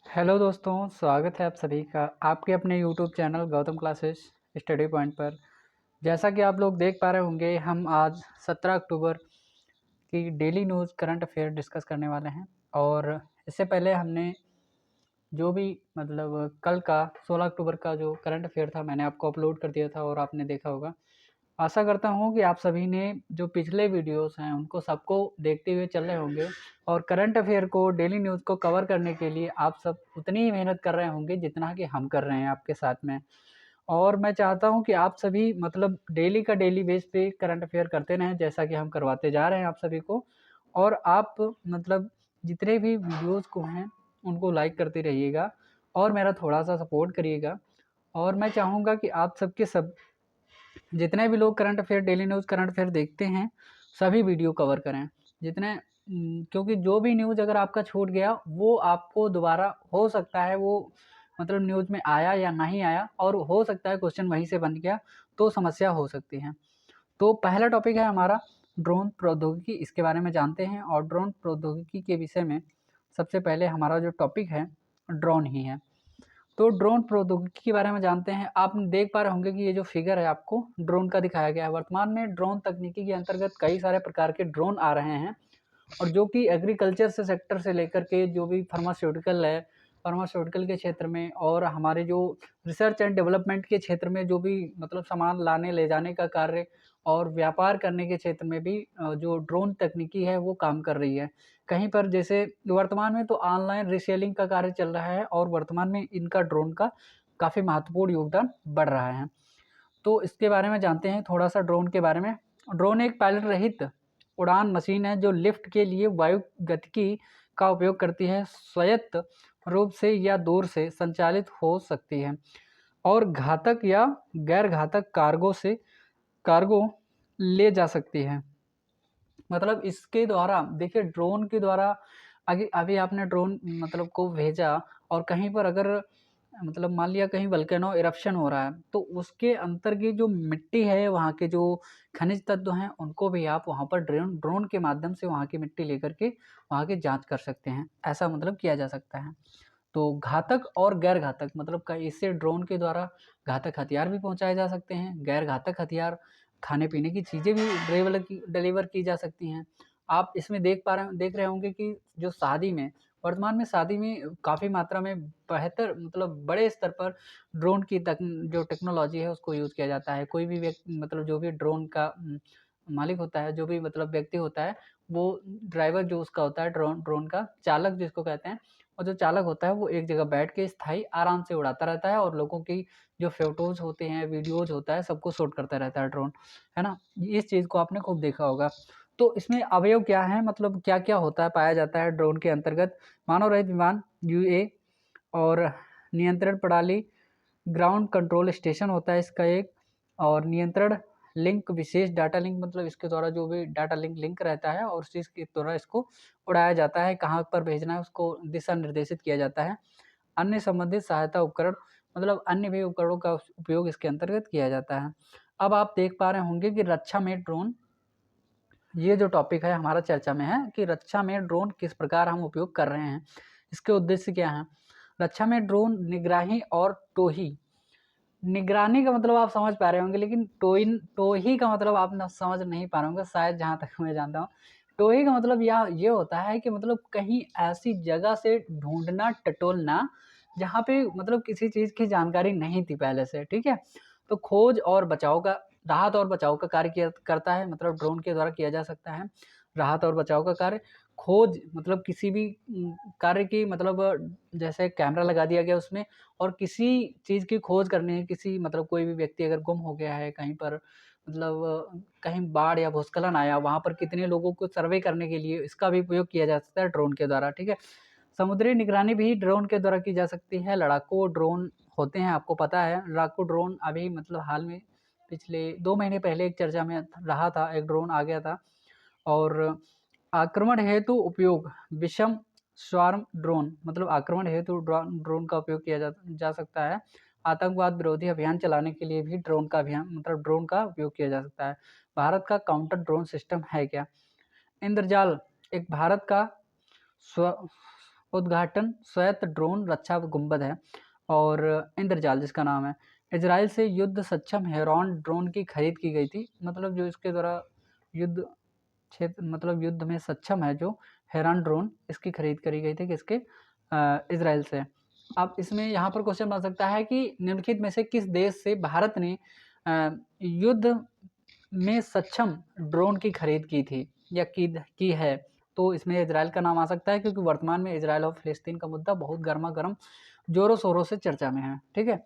Hello दोस्तों, स्वागत है आप सभी का आपके अपने YouTube channel Gautam classes study point पर। जैसा कि आप लोग देख पा रहे होंगे, हम आज 17 अक्टूबर की daily news current affair discuss करने वाले हैं। और इससे पहले हमने जो भी कल का 16 अक्टूबर का जो करंट अफेयर था, मैंने आपको अपलोड कर दिया था और आपने देखा होगा। आशा करता हूँ कि आप सभी ने जो पिछले वीडियोस हैं उनको सबको देखते हुए चल रहे होंगे और करंट अफेयर को, डेली न्यूज़ को कवर करने के लिए आप सब उतनी ही मेहनत कर रहे होंगे जितना कि हम कर रहे हैं आपके साथ में। और मैं चाहता हूँ कि आप सभी डेली का डेली बेस पे करंट अफेयर करते रहें, जैसा कि हम करवाते जा रहे हैं आप सभी को। और आप जितने भी वीडियोस को हैं उनको लाइक करते रहिएगा और मेरा थोड़ा सा सपोर्ट करिएगा। और मैं चाहूँगा कि आप सबके सब जितने भी लोग current affair, daily news current affair देखते हैं, सभी वीडियो कवर करें। क्योंकि जो भी न्यूज़ अगर आपका छूट गया वो आपको दोबारा हो सकता है वो न्यूज़ में आया या नहीं आया, और हो सकता है क्वेश्चन वहीं से बन गया, तो समस्या हो सकती है। तो पहला टॉपिक है हमारा ड्रोन प्रौद्योगिकी, इसके बारे में जानते हैं। और ड्रोन प्रौद्योगिकी के विषय में सबसे पहले हमारा जो टॉपिक है ड्रोन ही है। तो ड्रोन प्रौद्योगिकी के बारे में जानते हैं। आप देख पा रहे होंगे कि ये जो फिगर है आपको ड्रोन का दिखाया गया है। वर्तमान में ड्रोन तकनीकी के अंतर्गत कई सारे प्रकार के ड्रोन आ रहे हैं, और जो कि एग्रीकल्चर से सेक्टर से लेकर के जो भी फार्मास्यूटिकल है, फार्मास्यूटिकल के क्षेत्र में, और हमारे जो रिसर्च एंड डेवलपमेंट के क्षेत्र में जो भी सामान लाने ले जाने का कार्य और व्यापार करने के क्षेत्र में भी जो ड्रोन तकनीकी है वो काम कर रही है। कहीं पर जैसे वर्तमान में तो ऑनलाइन रीसेलिंग का कार्य चल रहा है, और वर्तमान में इनका ड्रोन का काफ़ी महत्वपूर्ण योगदान बढ़ रहा है। तो इसके बारे में जानते हैं थोड़ा सा ड्रोन के बारे में। ड्रोन एक पायलट रहित उड़ान मशीन है जो लिफ्ट के लिए वायु गतिकी का उपयोग करती है, स्वायत्त रूप से या दूर से संचालित हो सकती है, और घातक या गैर घातक कार्गो ले जा सकती है। इसके द्वारा देखिए, ड्रोन के द्वारा अभी अभी आपने ड्रोन को भेजा, और कहीं पर अगर मान लिया कहीं वल्केनो इरप्शन हो रहा है, तो उसके अंतर की जो मिट्टी है, वहाँ के जो खनिज तत्व हैं, उनको भी आप वहाँ पर ड्रोन ड्रोन के माध्यम से वहाँ की मिट्टी लेकर के वहाँ की जांच कर सकते हैं। ऐसा किया जा सकता है। तो घातक और गैर घातक इससे ड्रोन के द्वारा घातक हथियार भी पहुँचाए जा सकते हैं, गैर घातक हथियार, खाने-पीने की चीज़ें भी डिलीवर की जा सकती हैं। आप इसमें देख रहे होंगे कि जो शादी में, वर्तमान में शादी में काफ़ी मात्रा में बेहतर बड़े स्तर पर ड्रोन की जो टेक्नोलॉजी है उसको यूज़ किया जाता है। कोई भी जो भी ड्रोन का मालिक होता है, जो भी व्यक्ति होता है, वो ड्राइवर जो उसका होता है, ड्रोन ड्रोन का चालक जिसको कहते हैं, और जो चालक होता है वो एक जगह बैठ के स्थायी आराम से उड़ाता रहता है, और लोगों की जो फ़ोटोज़ होते हैं, वीडियोज़ होता है, सबको शूट करता रहता है ड्रोन, है ना? इस चीज़ को आपने खूब देखा होगा। तो इसमें अवयव क्या हैं, क्या-क्या होता है, पाया जाता है ड्रोन के अंतर्गत? मानव रहित विमान यूए, और नियंत्रण प्रणाली, ग्राउंड कंट्रोल स्टेशन होता है इसका एक, और नियंत्रण लिंक, विशेष डाटा लिंक, इसके द्वारा जो भी डाटा लिंक रहता है और उस चीज़ के द्वारा इसको उड़ाया जाता है, कहाँ पर भेजना है उसको दिशा निर्देशित किया जाता है। अन्य संबंधित सहायता उपकरण, अन्य भी उपकरणों का उपयोग इसके अंतर्गत किया जाता है। अब आप देख पा रहे होंगे कि रक्षा में ड्रोन, ये जो टॉपिक है हमारा चर्चा में है कि रक्षा में ड्रोन किस प्रकार हम उपयोग कर रहे हैं, इसके उद्देश्य क्या हैं। रक्षा में ड्रोन निगरानी और टोही, निगरानी का आप समझ पा रहे होंगे, लेकिन टोही का आप ना समझ नहीं पा रहे होंगे शायद, जहाँ तक मैं जानता हूँ। टोही का ये होता है कि कहीं ऐसी जगह से ढूँढना, टटोलना, जहाँ पे किसी चीज़ की जानकारी नहीं थी पहले से, ठीक है? तो खोज और बचाव का, राहत और बचाव का कार्य किया करता है, ड्रोन के द्वारा किया जा सकता है। राहत और बचाव का कार्य, खोज किसी भी कार्य की, जैसे कैमरा लगा दिया गया उसमें, और किसी चीज़ की खोज करनी है, किसी कोई भी व्यक्ति अगर गुम हो गया है कहीं पर, कहीं बाढ़ या भूस्खलन आया, वहाँ पर कितने लोगों को सर्वे करने के लिए इसका भी उपयोग किया जा सकता है ड्रोन के द्वारा, ठीक है? समुद्री निगरानी भी ड्रोन के द्वारा की जा सकती है। लड़ाकू ड्रोन होते हैं, आपको पता है। लड़ाकू ड्रोन अभी हाल में पिछले 2 महीने पहले एक चर्चा में रहा था, एक ड्रोन आ गया था। और आक्रमण हेतु उपयोग, विषम स्वार्म ड्रोन, आक्रमण हेतु ड्रोन का उपयोग किया जा सकता है। आतंकवाद विरोधी अभियान चलाने के लिए भी ड्रोन का उपयोग किया जा सकता है। भारत का काउंटर ड्रोन सिस्टम है क्या? इंद्रजाल एक भारत का स्व उद्घाटन स्वायत्त ड्रोन रक्षा गुंबद है और इंद्रजाल जिसका नाम है। इजराइल से युद्ध सक्षम हेरॉन ड्रोन की खरीद की गई थी, मतलब जो इसके द्वारा युद्ध क्षेत्र मतलब युद्ध में सक्षम है जो हेरॉन ड्रोन, इसकी खरीद करी गई थी किसके, इजराइल से। अब इसमें यहाँ पर क्वेश्चन बन सकता है कि निम्नलिखित में से किस देश से भारत ने युद्ध में सक्षम ड्रोन की खरीद की थी या की है। तो इसमें इजराइल का नाम आ सकता है क्योंकि वर्तमान में इजराइल और फिलिस्तीन का मुद्दा बहुत गर्मा गर्म जोरों शोरों से चर्चा में है। ठीक है।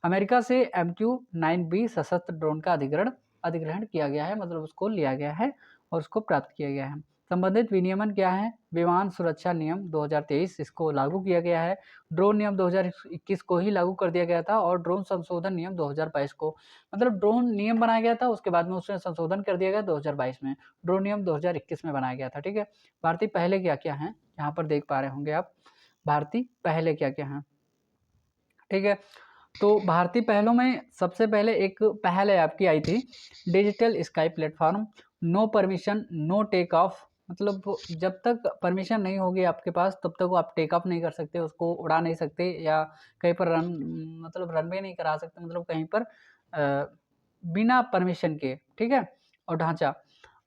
अमेरिका से MQ-9B सशस्त्र ड्रोन का अधिग्रहण किया गया है, मतलब उसको लिया गया है और उसको प्राप्त किया गया है। संबंधित विनियमन क्या है? विमान सुरक्षा नियम 2023 इसको लागू किया गया है। ड्रोन नियम 2021 को ही लागू कर दिया गया था और ड्रोन संशोधन नियम 2022 को, मतलब ड्रोन नियम बनाया गया था, उसके बाद में उसमें संशोधन कर दिया गया 2022 में। ड्रोन नियम 2021 में बनाया गया था। ठीक है। भारतीय पहले क्या क्या हैं, यहाँ पर देख पा रहे होंगे आप, भारतीय पहले क्या क्या हैं। ठीक है। तो भारतीय पहलों में सबसे पहले एक पहल है आपकी आई थी, digital sky platform, no permission no take off, मतलब जब तक परमिशन नहीं होगी आपके पास तब तक आप टेक ऑफ नहीं कर सकते, उसको उड़ा नहीं सकते या कहीं पर रनवे नहीं करा सकते, मतलब कहीं पर बिना परमिशन के। ठीक है। और ढांचा,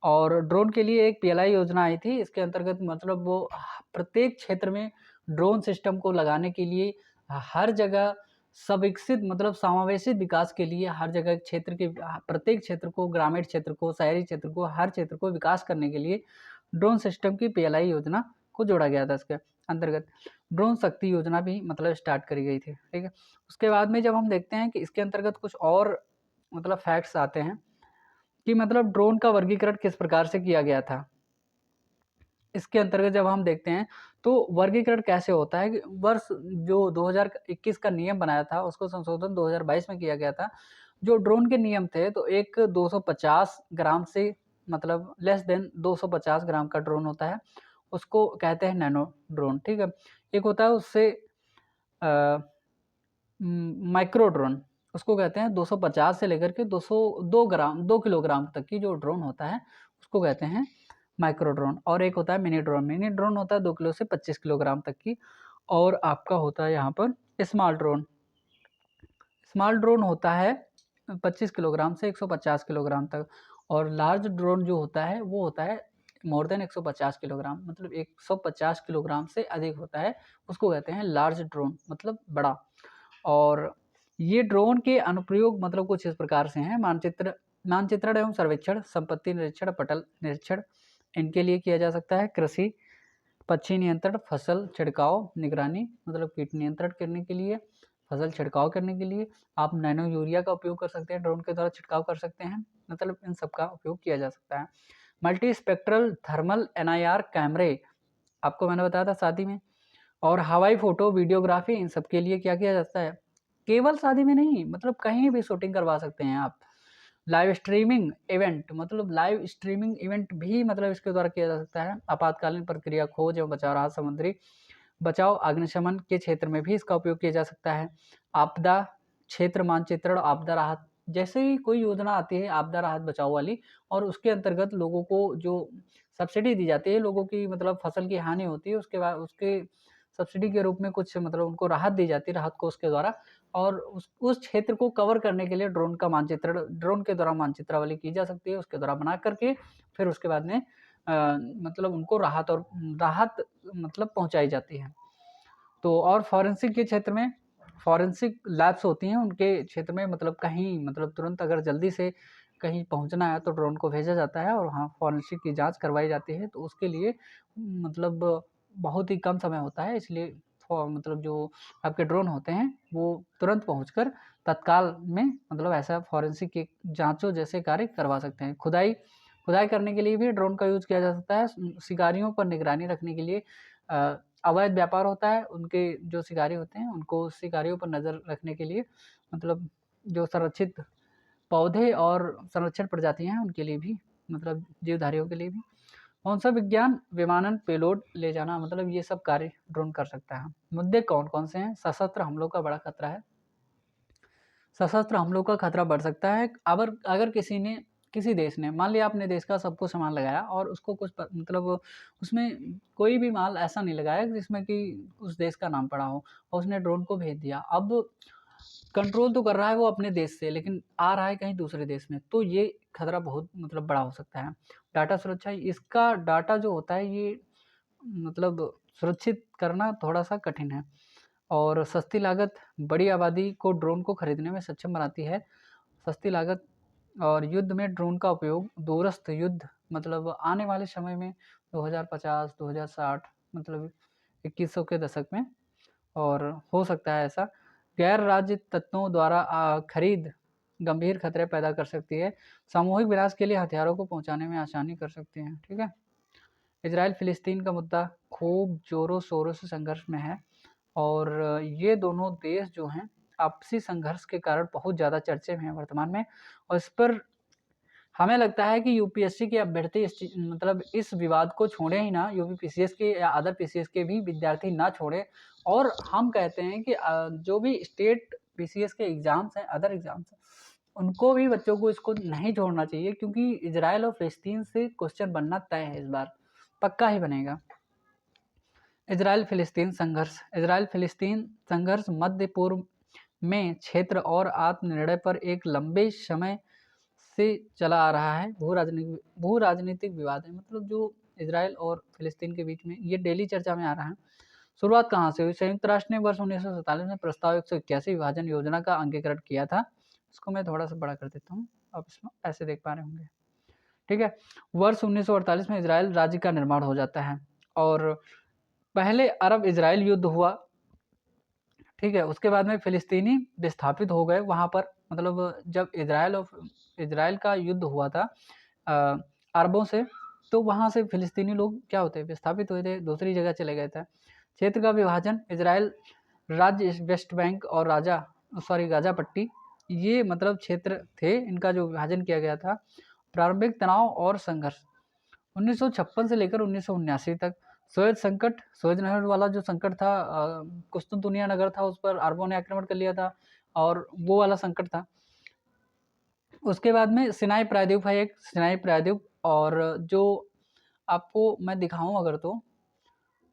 और ड्रोन के लिए एक PLI योजना आई थी, इसके अंतर्गत मतलब वो प्रत्येक क्षेत्र में ड्रोन सिस्टम को लगाने के लिए हर जगह सविकसित मतलब समावेशित विकास के लिए हर जगह क्षेत्र के प्रत्येक क्षेत्र को, ग्रामीण क्षेत्र को, शहरी क्षेत्र को, हर क्षेत्र को विकास करने के लिए ड्रोन सिस्टम की PLI योजना को जोड़ा गया था। इसके अंतर्गत ड्रोन शक्ति योजना भी मतलब स्टार्ट करी गई थी। ठीक है। उसके बाद में जब हम देखते हैं कि इसके अंतर्गत कुछ और मतलब फैक्ट्स आते हैं कि मतलब ड्रोन का वर्गीकरण किस प्रकार से किया गया था। इसके अंतर्गत जब हम देखते हैं तो वर्गीकरण कैसे होता है कि वर्ष जो 2021 का नियम बनाया था उसको संशोधन 2022 में किया गया था। जो ड्रोन के नियम थे तो एक 250 ग्राम से मतलब लेस देन 250 ग्राम का ड्रोन होता है, उसको कहते हैं नैनो ड्रोन। ठीक है। एक होता है उससे माइक्रो ड्रोन, उसको कहते हैं 250 से लेकर के 2 किलोग्राम तक की जो ड्रोन होता है उसको कहते हैं माइक्रो ड्रोन। और एक होता है मिनी ड्रोन। मिनी ड्रोन होता है 2 किलो से 25 किलोग्राम तक की। और आपका होता है यहाँ पर स्मॉल ड्रोन। स्मॉल ड्रोन होता है 25 किलोग्राम से 150 किलोग्राम तक। और लार्ज ड्रोन जो होता है वो होता है मोर देन 150 किलोग्राम, मतलब 150 किलोग्राम से अधिक होता है, उसको कहते हैं लार्ज ड्रोन, मतलब बड़ा। और ये ड्रोन के अनुप्रयोग मतलब कुछ इस प्रकार से हैं। मानचित्रण एवं सर्वेक्षण, संपत्ति निरीक्षण, पटल निरीक्षण इनके लिए किया जा सकता है। कृषि, पक्षी नियंत्रण, फसल छिड़काव निगरानी, मतलब कीट नियंत्रण करने के लिए, फसल छिड़काव करने के लिए आप नैनो यूरिया का उपयोग कर सकते हैं, ड्रोन के द्वारा छिड़काव कर सकते हैं, मतलब इन सब का उपयोग किया जा सकता है। मल्टी स्पेक्ट्रल थर्मल NIR कैमरे, आपको मैंने बताया था शादी में, और हवाई फोटो वीडियोग्राफी, इन सब के लिए क्या किया जाता है, केवल शादी में नहीं मतलब कहीं भी शूटिंग करवा सकते हैं आप। लाइव स्ट्रीमिंग इवेंट, मतलब लाइव स्ट्रीमिंग इवेंट भी मतलब इसके द्वारा किया जा सकता है। आपातकालीन प्रक्रिया, खोज एवं बचाव, राहत, समुद्री बचाव, अग्निशमन के क्षेत्र में भी इसका उपयोग किया जा सकता है। आपदा क्षेत्र मानचित्रण, आपदा राहत, जैसे ही कोई योजना आती है आपदा राहत बचाव वाली और उसके अंतर्गत लोगों को जो सब्सिडी दी जाती है, लोगों की मतलब फसल की हानि होती है उसके बाद उसके सब्सिडी के रूप में कुछ मतलब उनको राहत दी जाती है, राहत कोष के द्वारा। और उस क्षेत्र को कवर करने के लिए ड्रोन का मानचित्रण, ड्रोन के द्वारा मानचित्रावली की जा सकती है, उसके द्वारा बना करके फिर उसके बाद में मतलब उनको राहत मतलब पहुंचाई जाती है। तो और फॉरेंसिक के क्षेत्र में फॉरेंसिक लैब्स होती हैं, उनके क्षेत्र में मतलब कहीं मतलब तुरंत अगर जल्दी से कहीं पहुंचना है तो ड्रोन को भेजा जाता है और वहाँ फॉरेंसिक की जांच करवाई जाती है। तो उसके लिए मतलब बहुत ही कम समय होता है, इसलिए मतलब जो आपके ड्रोन होते हैं वो तुरंत पहुंचकर तत्काल में मतलब ऐसा फॉरेंसिक की जांचों जैसे कार्य करवा सकते हैं। खुदाई करने के लिए भी ड्रोन का यूज़ किया जा सकता है। शिकारियों पर निगरानी रखने के लिए अवैध व्यापार होता है, उनके जो शिकारी होते हैं उनको शिकारियों पर नज़र रखने के लिए मतलब जो संरक्षित पौधे और संरक्षण प्रजातियां हैं उनके लिए भी, मतलब जीवधारियों के लिए भी। मौसम विज्ञान, विमानन, पेलोड ले जाना, मतलब ये सब कार्य ड्रोन कर सकता है। मुद्दे कौन कौन से हैं? सशस्त्र हमलों का बड़ा खतरा है। सशस्त्र हमलों का खतरा बढ़ सकता है अगर किसी ने किसी देश ने, मान लिया अपने देश का सब कुछ सामान लगाया और उसको कुछ मतलब उसमें कोई भी माल ऐसा नहीं लगाया जिसमें कि उस देश का नाम पड़ा हो, और उसने ड्रोन को भेज दिया। अब कंट्रोल तो कर रहा है वो अपने देश से, लेकिन आ रहा है कहीं दूसरे देश में, तो ये खतरा बहुत मतलब बड़ा हो सकता है। डाटा सुरक्षा, इसका डाटा जो होता है ये मतलब सुरक्षित करना थोड़ा सा कठिन है, और सस्ती लागत बड़ी आबादी को ड्रोन को खरीदने में सक्षम बनाती है। सस्ती लागत और युद्ध में ड्रोन का उपयोग, दूरस्थ युद्ध मतलब आने वाले समय में 2050 2060 मतलब 2100 के दशक में, और हो सकता है ऐसा। गैर राज्य तत्वों द्वारा खरीद गंभीर खतरे पैदा कर सकती है। सामूहिक विनाश के लिए हथियारों को पहुंचाने में आसानी कर सकती है। ठीक है। इजराइल फिलिस्तीन का मुद्दा खूब जोरों शोरों से संघर्ष में है, और ये दोनों देश जो हैं आपसी संघर्ष के कारण बहुत ज़्यादा चर्चे में है वर्तमान में, और इस पर हमें लगता है कि यूपीएससी के अभ्यर्थी मतलब इस विवाद को छोड़े ही ना, यूपी पीसीएस के या अदर पीसीएस के भी विद्यार्थी ना छोड़े। और हम कहते हैं कि जो भी स्टेट पीसीएस के एग्जाम्स हैं, अदर एग्जाम्स हैं, उनको भी बच्चों को इसको नहीं छोड़ना चाहिए, क्योंकि इजराइल और फिलिस्तीन से क्वेश्चन बनना तय है, इस बार पक्का ही बनेगा। इजराइल फिलिस्तीन संघर्ष, इजराइल फिलिस्तीन संघर्ष मध्य पूर्व में क्षेत्र और आत्मनिर्णय पर एक लंबे समय से चला आ रहा है। भू राजनीतिक विवाद है, मतलब जो इजराइल और फिलिस्तीन के बीच में ये डेली चर्चा में आ रहा है। शुरुआत कहाँ से हुई? संयुक्त राष्ट्र ने वर्ष 1947 में प्रस्ताव 181 विभाजन योजना का अंगीकरण किया था। इसको मैं थोड़ा सा बड़ा कर देता हूँ, आप इसमें ऐसे देख पा रहे होंगे। ठीक है। वर्ष 1948 में इजराइल राज्य का निर्माण हो जाता है, और पहले अरब इजराइल युद्ध हुआ। ठीक है। उसके बाद में फिलिस्तीनी विस्थापित हो गए वहाँ पर, मतलब जब इजराइल का युद्ध हुआ था अरबों से, तो वहाँ से फिलिस्तीनी लोग क्या होते विस्थापित हुए थे, दूसरी जगह चले गए थे। क्षेत्र का विभाजन, इजराइल राज्य वेस्ट बैंक और गाजा पट्टी, ये मतलब क्षेत्र थे, इनका जो विभाजन किया गया था। प्रारंभिक तनाव और संघर्ष 1956 से लेकर 1979 तक। सोएज नहर वाला जो संकट था, कुस्तुनतुनिया नगर था, उस पर अरबों ने आक्रमण कर लिया था, और वो वाला संकट था। उसके बाद में सिनाई प्रायद्वीप है, एक सिनाई प्रायद्वीप, और जो आपको मैं दिखाऊं अगर, तो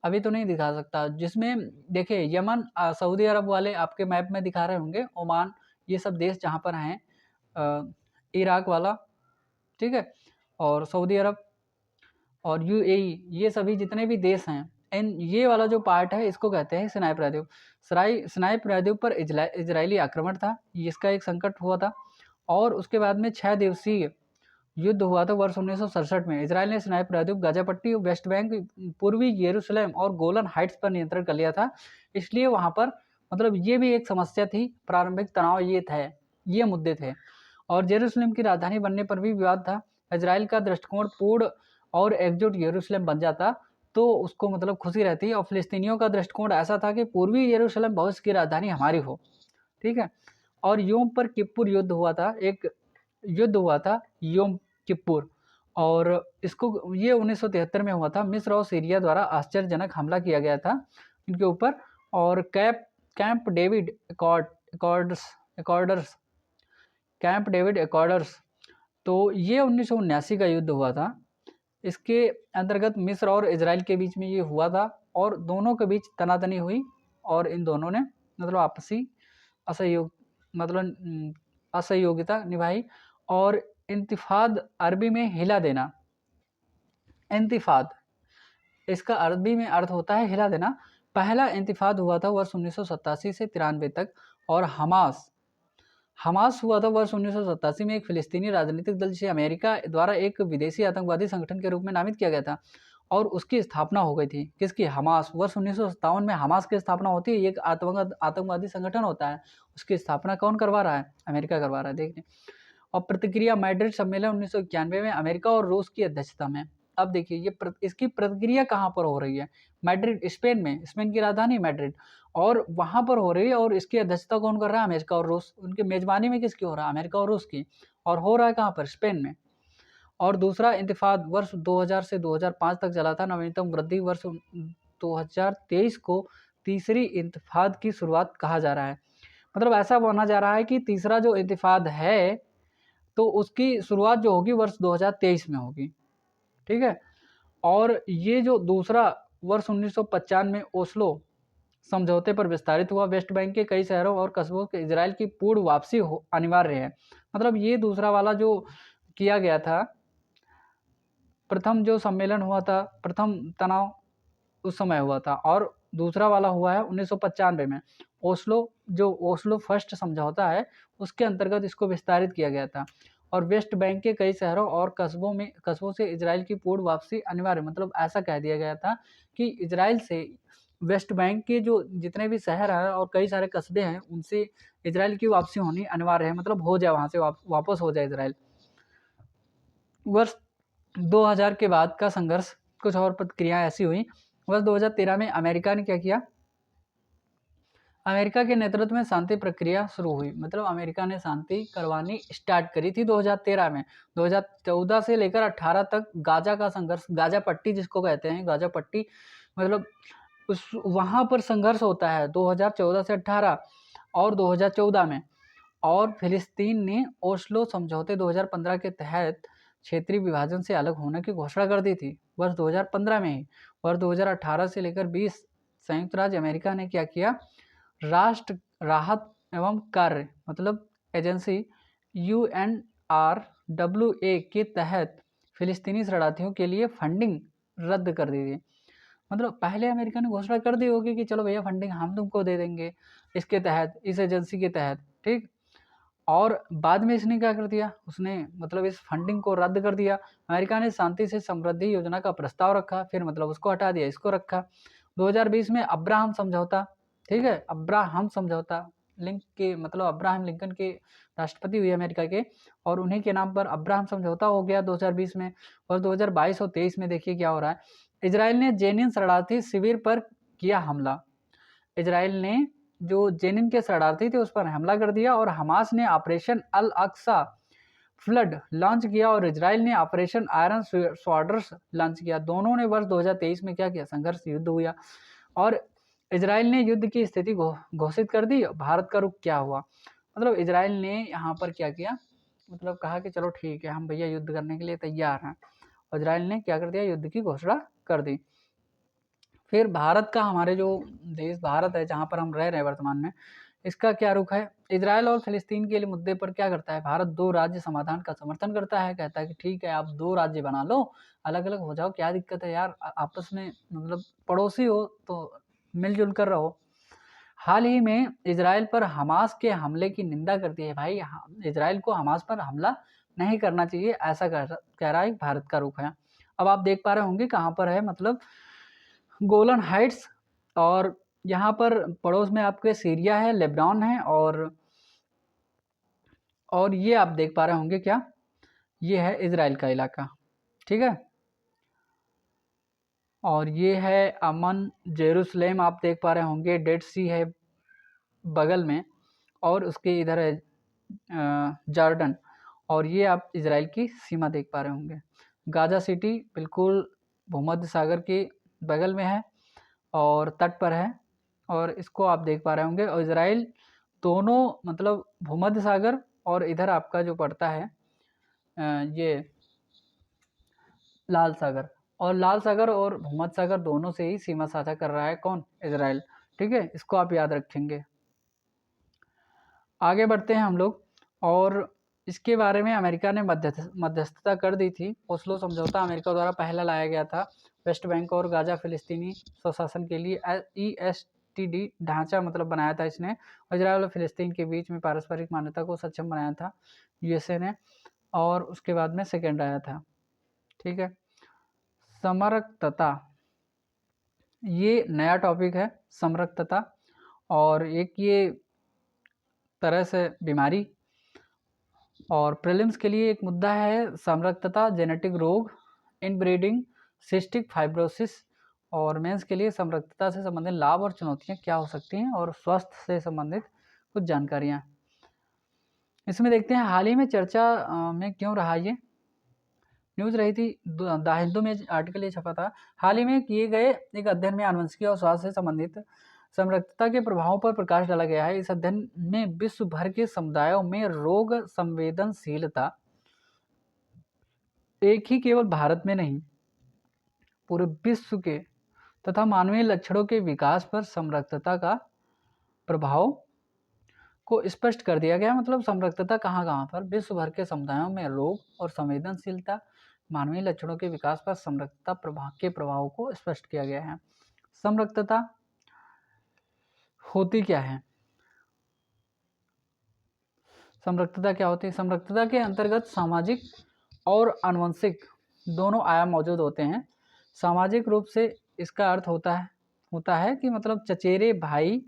अभी तो नहीं दिखा सकता, जिसमें देखिए यमन, सऊदी अरब वाले आपके मैप में दिखा रहे होंगे, ओमान, ये सब देश जहाँ पर हैं, इराक वाला, ठीक है, और सऊदी अरब और यूएई, ये सभी जितने भी देश हैं, इन ये वाला जो पार्ट है इसको कहते हैं सिनाई प्रायद्वीप। सिनाई प्रायद्वीप पर इजरायली आक्रमण था, इसका एक संकट हुआ था। और उसके बाद में 6 दिवसीय युद्ध हुआ था वर्ष 1967 में। इजराइल ने सिनाई प्रायद्वीप, गाजा पट्टी, वेस्ट बैंक, पूर्वी यरूशलेम और गोलन हाइट्स पर नियंत्रण कर लिया था। इसलिए वहाँ पर मतलब ये भी एक समस्या थी, प्रारंभिक तनाव ये थे, ये मुद्दे थे। और यरूशलेम की राजधानी बनने पर भी विवाद था। इजराइल का दृष्टिकोण पूर्ण और एकजुट यरूशलेम बन जाता तो उसको मतलब खुशी रहती, और फिलिस्तीनियों का दृष्टिकोण ऐसा था कि पूर्वी यरूशलेम भविष्य की राजधानी हमारी हो। ठीक है। और योम पर किप्पुर युद्ध हुआ था, एक युद्ध हुआ था योम किप्पुर, और इसको ये 1973 में हुआ था। मिस्र और सीरिया द्वारा आश्चर्यजनक हमला किया गया था इनके ऊपर, और कैंप डेविड एकॉर्डर्स कैंप डेविड एकॉर्डर्स, तो ये 1979 का युद्ध हुआ था। इसके अंतर्गत मिस्र और इजराइल के बीच में ये हुआ था, और दोनों के बीच तनातनी हुई, और इन दोनों ने मतलब आपसी असहयोग मतलब असहयोगिता निभाई। और इंतिफाद, अरबी में हिला देना, इंतिफाद इसका अरबी में अर्थ होता है हिला देना। पहला इंतिफाद हुआ था वर्ष 1987 से 93 तक, और हमास हुआ था वर्ष 1987 में, एक फिलिस्तीनी राजनीतिक दल जिसे अमेरिका द्वारा एक विदेशी आतंकवादी संगठन के रूप में नामित किया गया था, और उसकी स्थापना हो गई थी। किसकी? हमास। वर्ष 1957 में हमास की स्थापना होती है, एक आतंकवादी संगठन होता है, उसकी स्थापना कौन करवा रहा है? अमेरिका करवा रहा है, देखिए। और प्रतिक्रिया, मैड्रिड सम्मेलन 1991 में अमेरिका और रूस की अध्यक्षता में। अब देखिए ये इसकी प्रतिक्रिया कहाँ पर हो रही है? मैड्रिड, स्पेन में, स्पेन की राजधानी मैड्रिड, और वहाँ पर हो रही है, और इसकी अध्यक्षता कौन कर रहा है? अमेरिका और रूस। उनकी मेजबानी में किसकी हो रहा है? अमेरिका और रूस की, और हो रहा है कहाँ पर? स्पेन में। और दूसरा इंतिफाद वर्ष 2000 से 2005 तक चला था। नवीनतम वृद्धि वर्ष 2023 को तीसरी इंतिफाद की शुरुआत कहा जा रहा है। मतलब ऐसा माना जा रहा है कि तीसरा जो इंतिफाद है तो उसकी शुरुआत जो होगी वर्ष 2023 में होगी, ठीक है। और ये जो दूसरा वर्ष 1995 में ओस्लो समझौते पर विस्तारित हुआ। वेस्ट बैंक के कई शहरों और कस्बों के इजराइल की पूर्ण वापसी अनिवार्य है। मतलब ये दूसरा वाला जो किया गया था, प्रथम जो सम्मेलन हुआ था, प्रथम तनाव उस समय हुआ था, और दूसरा वाला हुआ है 1995 में। ओस्लो फर्स्ट समझौता है, उसके अंतर्गत इसको विस्तारित किया गया था। और वेस्ट बैंक के कई शहरों और कस्बों से इजराइल की पूर्ण वापसी अनिवार्य, मतलब ऐसा कह दिया गया था कि इजराइल से वेस्ट बैंक के जो जितने भी शहर हैं और कई सारे कस्बे हैं, उनसे इजराइल की वापसी होनी अनिवार्य है, मतलब हो जाए, वहाँ से वापस हो जाए इजराइल। वर्ष 2000 के बाद का संघर्ष, कुछ और प्रतिक्रियाएं ऐसी हुई। वर्ष 2013 में अमेरिका ने क्या किया, अमेरिका के नेतृत्व में शांति प्रक्रिया शुरू हुई। मतलब अमेरिका ने शांति करवानी स्टार्ट करी थी 2013 में। 2014 से लेकर 18 तक गाजा का संघर्ष, गाजा पट्टी जिसको कहते हैं, गाजा पट्टी मतलब उस वहाँ पर संघर्ष होता है 2014 से 18 और 2014 में। और फिलिस्तीन ने ओस्लो समझौते 2015 के तहत क्षेत्रीय विभाजन से अलग होने की घोषणा कर दी थी, वर्ष 2015 में ही। वर्ष 2018 से लेकर 20 संयुक्त राज्य अमेरिका ने क्या किया, राष्ट्र राहत एवं कार्य मतलब एजेंसी UNRWA के तहत फिलिस्तीनी शरणार्थियों के लिए फंडिंग रद्द कर दी थी। मतलब पहले अमेरिका ने घोषणा कर दी होगी कि चलो भैया फंडिंग हम तुमको दे देंगे इसके तहत, इस एजेंसी के तहत, ठीक। और बाद में इसने क्या कर दिया, उसने मतलब इस फंडिंग को रद्द कर दिया। अमेरिका ने शांति से समृद्धि योजना का प्रस्ताव रखा, फिर मतलब उसको हटा दिया, इसको रखा। 2020 में अब्राहम समझौता, ठीक है, अब्राहम समझौता, अब्राहम लिंकन के राष्ट्रपति हुए अमेरिका के, और उन्हीं के नाम पर अब्राहम समझौता हो गया 2020 में। और 2022 और 23 में देखिए क्या हो रहा है, इजराइल ने जेनिन शरणार्थी शिविर पर किया हमला। इजराइल ने जो जेनिन के शरणार्थी थे उस पर हमला कर दिया, और हमास ने ऑपरेशन अल अक्सा फ्लड लॉन्च किया, और इजराइल ने ऑपरेशन आयरन स्वॉर्डर्स लॉन्च किया। दोनों ने वर्ष 2023 में क्या किया, संघर्ष, युद्ध हुआ, और इजराइल ने युद्ध की स्थिति घोषित कर दी। भारत का रुख क्या हुआ, मतलब इजराइल ने यहाँ पर क्या किया, मतलब कहा कि चलो ठीक है, हम भैया युद्ध करने के लिए तैयार हैं। इजराइल ने क्या कर दिया, युद्ध की घोषणा कर दी। फिर भारत का, हमारे जो देश भारत है जहाँ पर हम रह रहे हैं वर्तमान में, इसका क्या रुख है। इजराइल और फिलिस्तीन के लिए मुद्दे पर क्या करता है भारत, दो राज्य समाधान का समर्थन करता है। कहता है कि ठीक है, आप दो राज्य बना लो, अलग अलग हो जाओ, क्या दिक्कत है यार, आपस में मतलब पड़ोसी हो तो मिलजुल कर रहो। हाल ही में इजराइल पर हमास के हमले की निंदा करती है। भाई इजराइल को हमास पर हमला नहीं करना चाहिए, ऐसा कह रहा है भारत का रुख है। अब आप देख पा रहे होंगे कहाँ पर है, मतलब गोलन हाइट्स, और यहाँ पर पड़ोस में आपके सीरिया है, लेबनान है, और ये आप देख पा रहे होंगे क्या, ये है इजराइल का इलाका, ठीक है। और ये है अमन, जेरूसलेम आप देख पा रहे होंगे, डेड सी है बगल में, और उसके इधर है जॉर्डन, और ये आप इजराइल की सीमा देख पा रहे होंगे। गाजा सिटी बिल्कुल भूमध्य सागर के बगल में है और तट पर है, और इसको आप देख पा रहे होंगे। और इजराइल दोनों मतलब भूमध्य सागर और इधर आपका जो पड़ता है ये लाल सागर, और लाल सागर और भूमध्य सागर दोनों से ही सीमा साझा कर रहा है कौन, इजराइल, ठीक है, इसको आप याद रखेंगे। आगे बढ़ते हैं हम लोग, और इसके बारे में अमेरिका ने मध्यस्थता कर दी थी। ओस्लो समझौता अमेरिका द्वारा पहला लाया गया था। वेस्ट बैंक और गाजा फिलिस्तीनी स्वशासन के लिए ESTD ढांचा मतलब बनाया था इसने। इजराइल और फिलिस्तीन के बीच में पारस्परिक मान्यता को सक्षम बनाया था USA ने, और उसके बाद में सेकेंड आया था, ठीक है। समरकतता, ये नया टॉपिक है समरकतता, और एक ये तरह से बीमारी, और प्रीलिम्स के लिए एक मुद्दा है समरकतता, जेनेटिक रोग, इनब्रीडिंग, सिस्टिक फाइब्रोसिस, और मेंस के लिए समरकतता से संबंधित लाभ और चुनौतियां क्या हो सकती हैं, और स्वास्थ्य से संबंधित कुछ जानकारियां। इसमें देखते हैं हाल ही में चर्चा में क्यों रहा, ये न्यूज रही थी द हिंदू में आर्टिकल ये छपा था। हाल ही में किए गए एक अध्ययन में आनुवंशिकी और स्वास्थ्य से संबंधित समरकतता के प्रभावों पर प्रकाश डाला गया है। इस अध्ययन में विश्व भर के समुदायों में रोग संवेदनशीलता एक ही केवल भारत में नहीं, पूरे विश्व के तथा मानवीय लक्षणों के विकास पर समरसता का प्रभाव को स्पष्ट कर दिया गया। मतलब समरसता कहाँ कहाँ पर, विश्व भर के समुदायों में रोग और संवेदनशीलता मानवीय लक्षणों के विकास पर समरसता प्रभाव के प्रभाव को स्पष्ट किया गया है। समरसता होती क्या है? समरसता क्या होती है? समरसता के अंतर्गत सामाजिक और आनुवंशिक दोनों आयाम मौजूद होते हैं। सामाजिक रूप से इसका अर्थ होता है कि मतलब चचेरे भाई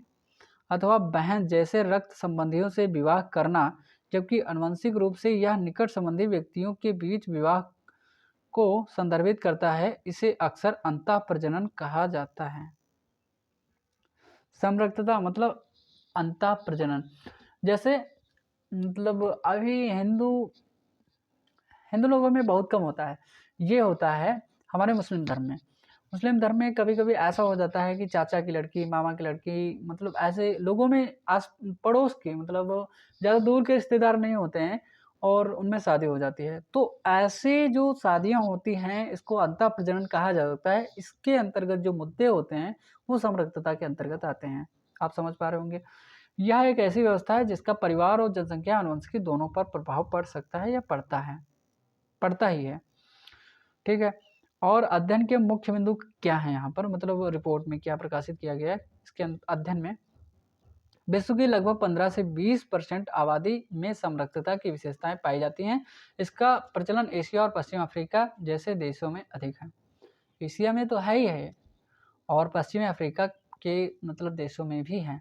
अथवा बहन जैसे रक्त संबंधियों से विवाह करना, जबकि आनुवंशिक रूप से यह निकट संबंधी व्यक्तियों के बीच विवाह को संदर्भित करता है। इसे अक्सर अंतः प्रजनन कहा जाता है। समरसता मतलब अंतः प्रजनन। जैसे मतलब अभी हिंदू लोगों में बहुत कम होता है, ये होता है हमारे मुस्लिम धर्म में। मुस्लिम धर्म में कभी कभी ऐसा हो जाता है कि चाचा की लड़की, मामा की लड़की, मतलब ऐसे लोगों में आस पड़ोस के, मतलब ज़्यादा दूर के रिश्तेदार नहीं होते हैं और उनमें शादी हो जाती है। तो ऐसे जो शादियां होती हैं इसको अंतः प्रजनन कहा जाता है। इसके अंतर्गत जो मुद्दे होते हैं वो समरसता के अंतर्गत आते हैं। आप समझ पा रहे होंगे। यह एक ऐसी व्यवस्था है जिसका परिवार और जनसंख्या आनुवंशिकी दोनों पर प्रभाव पड़ सकता है या पड़ता ही है। ठीक है। और अध्ययन के मुख्य बिंदु क्या है यहाँ पर, मतलब रिपोर्ट में क्या प्रकाशित किया गया है इसके अध्ययन में? विश्व की लगभग 15 से 20% आबादी में समरसता की विशेषताएं पाई जाती हैं। इसका प्रचलन एशिया और पश्चिम अफ्रीका जैसे देशों में अधिक है। एशिया में तो है ही है और पश्चिमी अफ्रीका के मतलब देशों में भी है।